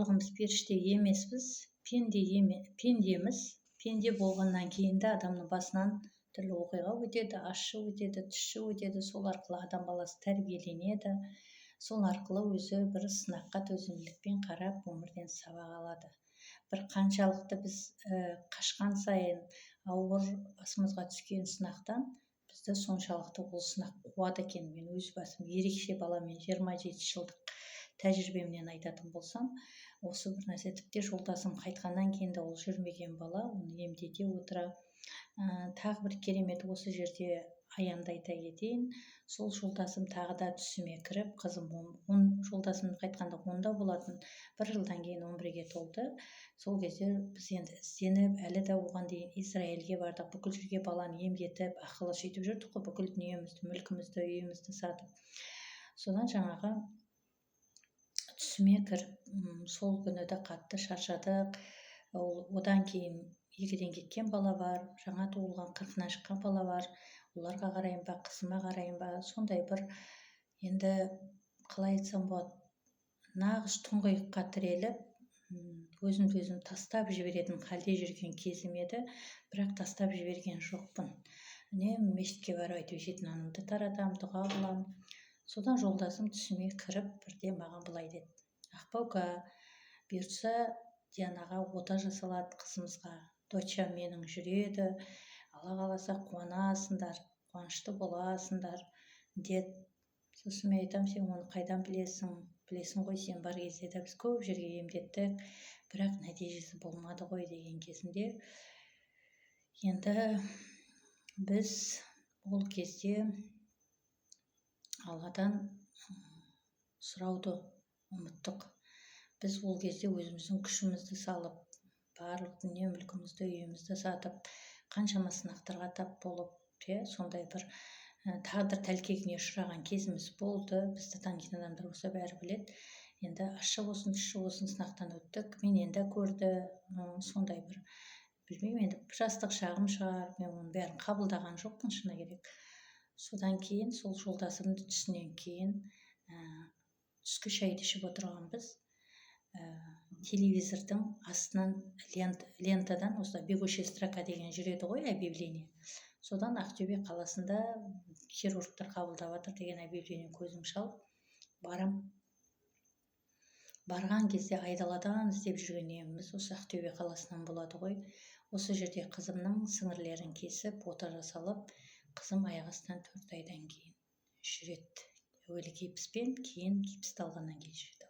барлығымыз періште емеспіз, пендеміз. Пенде болғаннан кейін де адамның басынан түрлі оқиға өтеді, ащы өтеді, тұщы өтеді. Сол арқылы адам баласы тәрбиеленеді. Сол арқылы өзі бір сынаққа төзімділікпен қарап, өмірден сабақ алады. Бір қаншалықты біз қашқан сайын ауыр басымызға түскен сынақтан бізді соншалықты ол сынақ қуады екен. Мен өз басым ерекше баламен 27 жылдық тәжірибемнен айтатын болсам, осы бір нәрсе, тіпті жолдасым қайтқаннан кейін де ол жүрмеген бала, оны емдете отыра. Тағы бір керемет осы жерде аянды айта кетейін. Сол жолдасым тағы да түсіме кіріп, қызым жолдасым қайтқанда 10-да болатын, 1 жылдан кейін 11-ге толды. Сол кезде біз енді ізденіп, әлі де оған дейін Израильге бардық, бүкіл жерге баланы емдетіп, ақылы сөйтіп жүрдік қой, бүкіл дүниемізді, мүлкімізді, үйімізді сатып. Содан жаңағы түсіме кіріп, сол күні де қатты шаршадық. Одан кейін 2-ден кеткен бала бар, жаңа туылған 40-на шыққан бала бар. Оларға қарайын ба, қызыма қарайын ба, сондай бір, енді қалай айтсам болады, нағыз тұңғиыққа тіреліп, өзімді өзім тастап жіберетін халде жүрген кезім еді, бірақ тастап жіберген жоқпын. Үнемі мешітке барып әйтеуір жеті нанымды таратамын, дұға қыламын. Содан жолдасым түсіме кіріп, бірде маған былай деді: Ақбаука, бұйыртса Дианаға ота жасалады қызымызға. Доча менің жүреді, Алла қаласа қуанасыңдар, қуанышты боласыңдар деді. Сосын мен айтамын: сен оны қайдан білесің? Білесің ғой, сен бар кезде де біз көп жерге емдеттік, бірақ нәтижесі болмады ғой деген кезінде. Енді біз ол кезде Алладан сұрауды ұмыттық. Біз ол кезде өзіміздің күшімізді салып, барлық дүние мүлкімізді, үйімізді сатып, қаншама сынақтарға тап болып, сондай бір тағдыр тәлкегіне ұшыраған кезіміз болды. Бізді танитын адамдар болса бәрі біледі. Енді ащы болсын, тұщы болсын сынақтан өттік. Мен енді көрді, сондай бір, білмеймін, енді жастық шағым шығар, мен оның бәрін қабылдаған жоқпын, шыны керек. Содан кейін сол жолдасымды түсінен кейін түскі шайды ішіп отырғанбыз. Телевизордың астынан лентадан, осы бегущая строка деген жүреді ғой, объявление. Содан Ақтөбе қаласында хирургтар қабылдап жатыр деген объявление көзім шалып барам. Барған кезде айдаладан іздеп жүрген еміміз осы Ақтөбе қаласынан болады ғой. Осы жерде қызымның сіңірлерін кесіп, ота жасалып, қызым аяқ астынан 4 айдан кейін жүреді. Әуелі гипспен, кейін гипсті алғаннан кейін жүреді.